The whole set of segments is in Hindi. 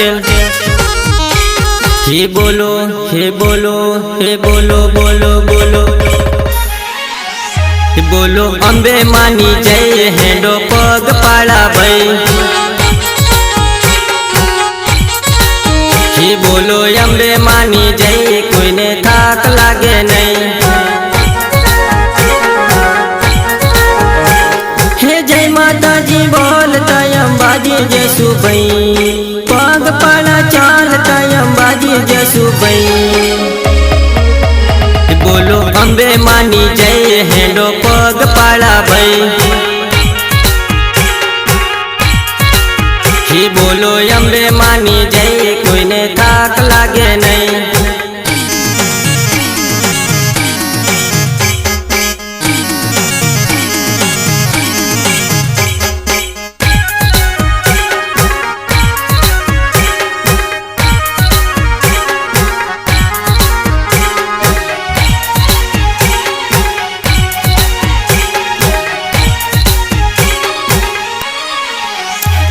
पटेल। हे बोलो हे बोलो हे बोलो बोलो बोलो हे बोलो अंबे मानी जय हेडो पग पाड़ा भाई। हे बोलो अंबे मानी जय कोई ने थाक लागे नहीं। हे जय माता जी बोलता अंबाजी जसु भाई पग पाड़ा चालता अंबाजी जसु भाई। बोलो अंबे मानी जय हेडो पग पाड़ा भाई। ही बोलो अंबे मानी जय कोई ने थाक लागे नहीं।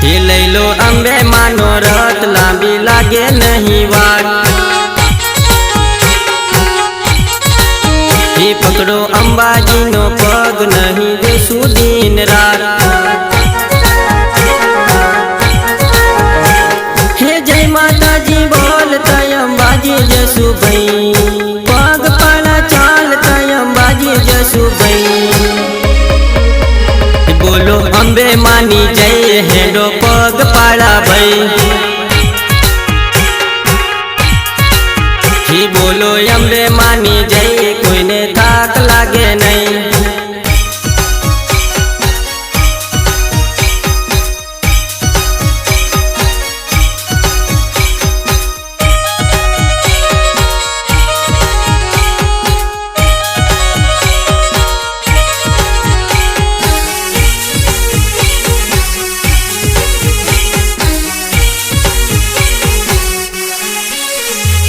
ये ले लो अंबे मानो रथ लांबी लागे नहीं वाट। ये पकड़ो अंबाजी नो पग नहीं देसु दिन रात। हे जय माता जी बोलता अंबाजी जसु भाई पग पाड़ा चालता अंबाजी जसु भाई। बोलो अंबे मानी जय हेडो पग पाड़ा भाई। ही बोलो अंबे मानी जय कोई ने थाक लागे नहीं।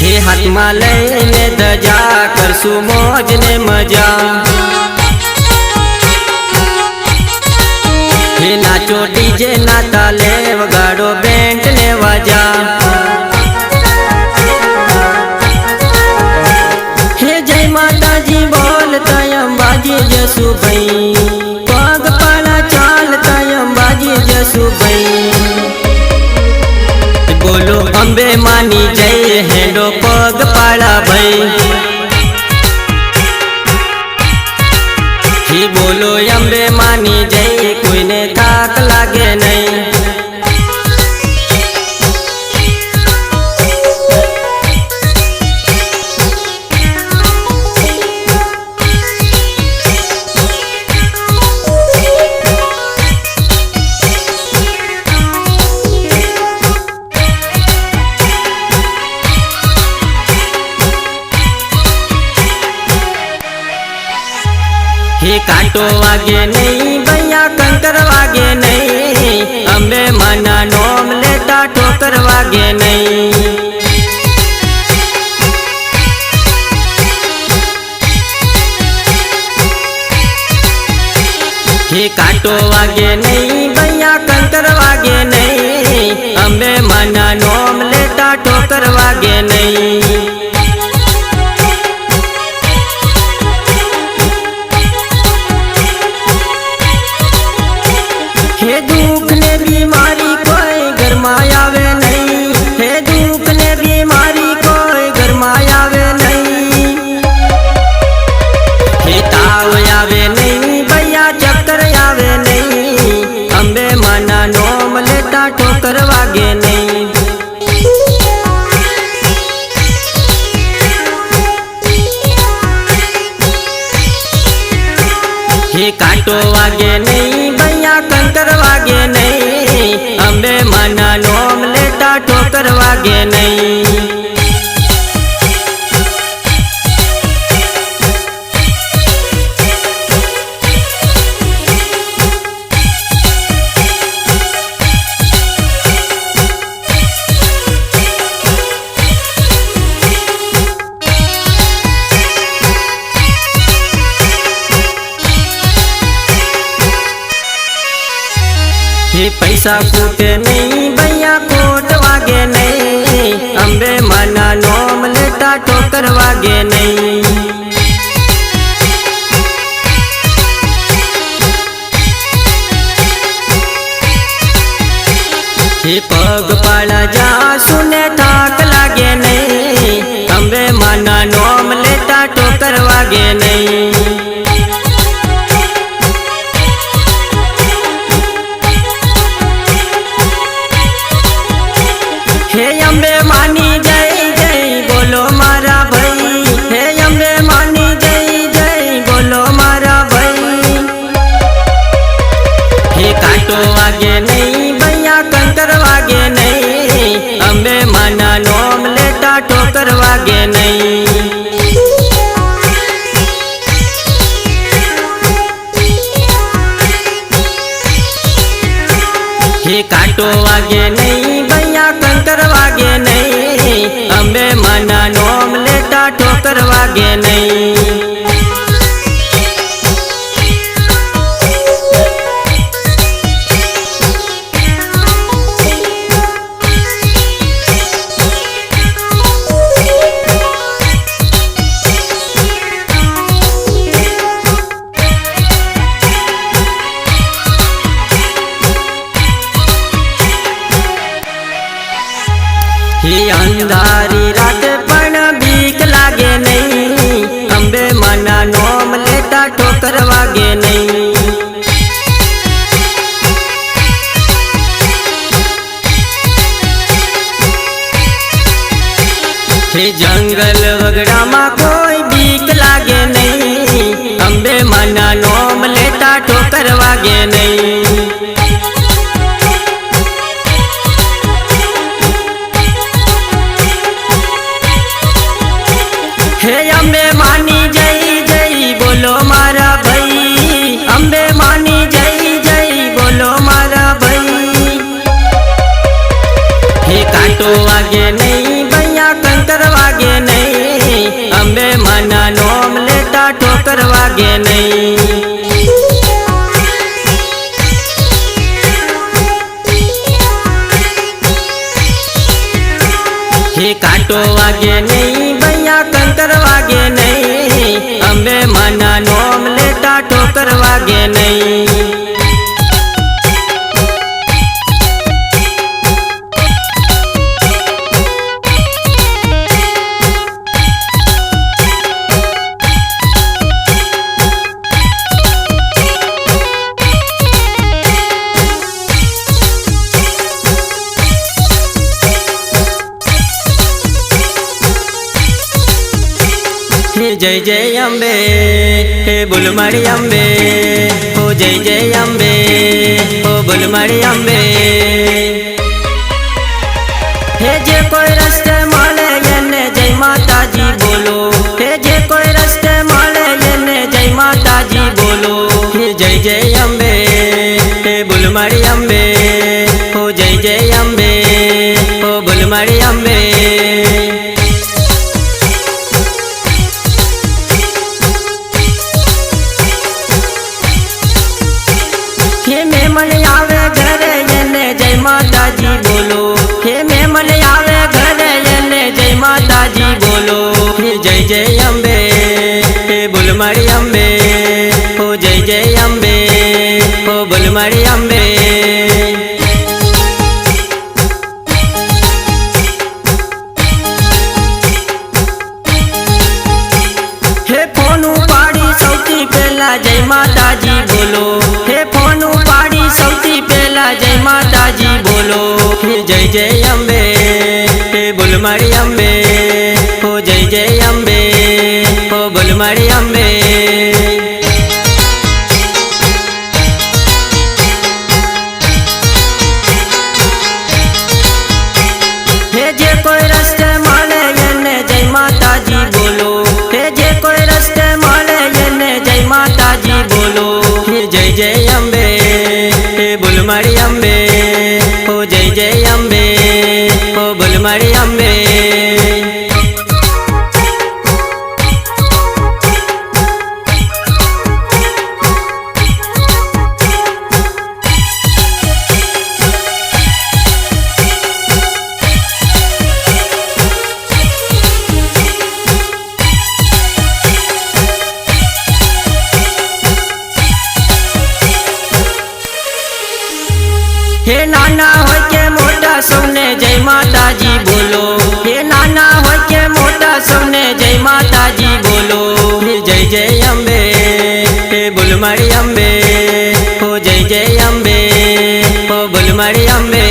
हे हाथ में लईने दजा करसु मौज ने मजा। हे नाचो डीजे नाता ले वगाड़ो बैंड ने वजा। हे जय माता जी बोलता अंबाजी जसु भाई पग पाड़ा चालता अंबाजी जसु भाई। बोलो अंबे मानी जय हेडो पग पाड़ा भाई। ही बोलो अंबे मानी जय कोई ने थाक लागे नहीं। हे कांटो वागे नहीं भैया कंकर वागे नहीं। अंबे माना नोम लेता ठोकर वागे नहीं। हे कांटो वागे नहीं भैया कंकर वागे नहीं। अंबे माना नोम लेता ठोकर वागे नहीं। हे दुख ने बीमारी कोई घर में आवे नहीं। हे दुख ने बीमारी कोई घर में आवे नहीं। हे ताव आवे नहीं भैया चक्कर आवे नहीं। अंबे माना नोम लेता ठोकर वागे नहीं। हे कांटो वागे नहीं भैया कंकर वागे नहीं। अंबे माना नोम लेता ठोकर वागे नहीं। हे पैसा फूटे नहीं भैया कोट वागे नहीं, अंबे माना नोम लेता ठोकर वागे नहीं। हे पग पाला जा सुने थाक लागे नहीं, अंबे माना नोम लेता ठोकर वागे नहीं। हे अंबे मानी जय जय बोलो मारा भाई, हे अंबे मानी जय जय बोलो मारा भाई। हे कांटो वागे नहीं भैया कंकर वागे नहीं, अंबे माना नोम लेता ठोकर वागे नहीं। हे कांटो वागे नहीं भैया कंकर वागे नहीं, अंबे माना नोम लेता ठोकर वागे नहीं। हे अंधारी रात पण बीक लागे नहीं, अंबे माना नोम लेता ठोकर वागे नहीं। हे जंगल वगड़ा मा कोई बीक लागे नहीं, अंबे माना नोम लेता ठोकर वागे नहीं। हे अंबे मानी जय जय बोलो मारा भाई, अंबे मानी जय जय बोलो मारा भाई। हे कांटो वागे नहीं भैया कंकर वागे नहीं, अंबे माना नोम लेता ठोकर वागे नहीं। हे कांटो वागे नहीं भैया कंकर वागे नहीं, अंबे माना नोम लेता ठोकर वागे नहीं। जय जय अंबे हे बुलमाड़ी अंबे, हो जय जय अंबे हो बुलमाड़ी अंबे। हे जे कोई रस्ते माले येने जय माता जी बोलो, हे जे कोई रस्ते माले येने जय माता जी बोलो। हे जय जय अंबे हे बुलमाड़ी अंबे, हो जय जय अंबे हो बुलमाड़ी अंबे। हे मेमन आवे घरे येने जय माता जी बोलो, हे मेमन आवे घरे येने जय माता जी बोलो। हे जय जय अंबे हे बुलमाड़ी अंबे, हो जय जय अंबे हो बुलमाड़ी अंबे। हे फोन उपाड़ी सौथी पहला जय माता जी बोलो, हे फोन उपाड़ी सौथी पहला जय माता जी बोलो। हे जय जय अंबे हे बुलमाड़ी अंबे, हो जय जय अंबे हो बुलमाड़ी अंबे। हे जे कोई रस्ते माले येने जय माता जी बोलो, हे जे कोई रस्ते माले येने जय माता जी बोलो। हे जय जय अंबे हे बुलमाड़ी अंबे, हो जय जय अंबे हो बुलमाड़ी अंबे। હે નાના હોય કે મોટા સૌને જય માતાજી બોલો, હે નાના હોય કે મોટા સૌને જય માતાજી બોલો, જય જય અંબે, હે બોલ મારી અંબે, હો જય જય અંબે, હો બોલ મારી અંબે.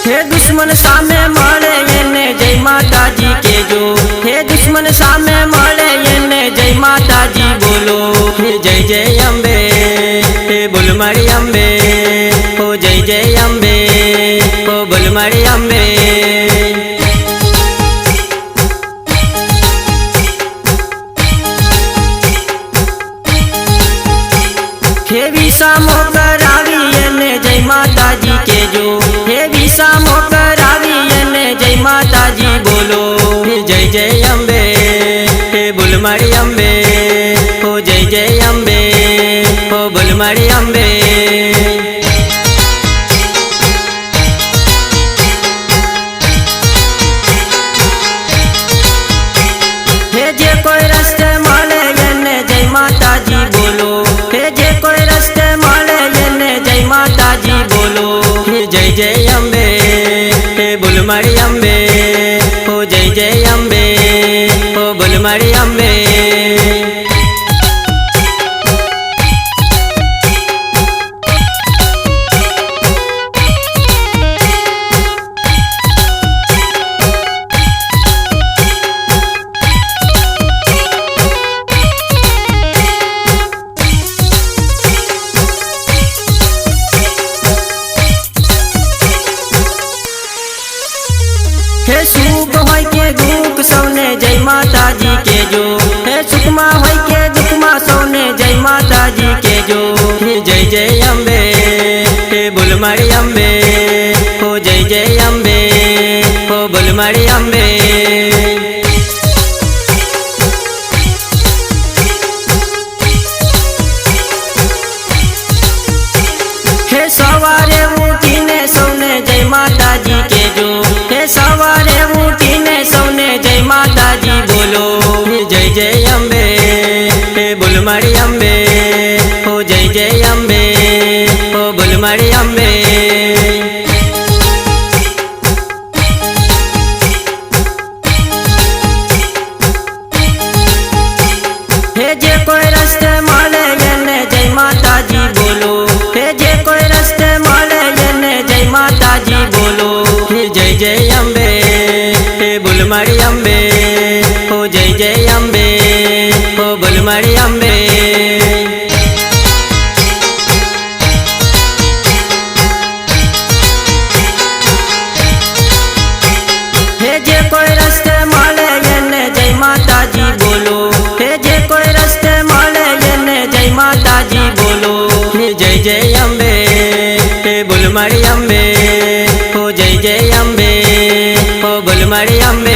હે દુશ્મન સામે મળે એને જય માતાજી કેજો, હે દુશ્મન સામે મળે એને જય માતાજી બોલો, જય જય અંબે, હે બોલ મારી અંબે, હો જય જય અંબે, હો બોલ મારી અંબે. હે વિસામો કરાવી એને જય માતાજી કેજો, હે વિસામો કરાવી એને જય માતાજી બોલો, જય જય અંબે, હે બોલ મારી અંબે, હો જય જય અંબે, હો બોલ મારી અંબે. હે જે કોઈ રસ્તે મળે એને જય માતાજી બોલો, હે જે કોઈ રસ્તે મળે એને જય માતાજી બોલો, જય જય અંબે, હે બોલ મારી અંબે, હો જય જય અંબે, હો બોલ મારી અંબે. હે સુખ હોય કે દુઃખ સૌને જય માતાજી કેજો, હે સુખમાં હોય કે દુઃખમાં સૌને જય માતાજી કેજો, જય જય અંબે, હે બોલ મારી અંબે, હો જય જય અંબે, હો બોલ મારી અંબે. હે સવારે ઉઠીને સૌને જય માતાજી કેજો, હે સવારે ઉઠીને સૌને જય માતાજી બોલો, જય જય અંબે, હે બોલ મારી અંબે, હો જય જય અંબે, હો બોલ મારી અંબે. હે જે કોઈ રસ્તે મળે એને જય માતાજી બોલો, હે જે કોઈ રસ્તે મળે એને જય માતાજી બોલો, જય જય અંબે, હે બોલ મારી અંબે, હો જય જય અંબે, હો બોલ મારી અંબે. હે જે કોઈ રસ્તે મળે એને જય માતાજી બોલો, હે જે કોઈ રસ્તે મળે એને જય માતાજી બોલો, જય જય અંબે, હે બોલ મારી અંબે, હો જય જય અંબે, હો બોલ મારી અંબે.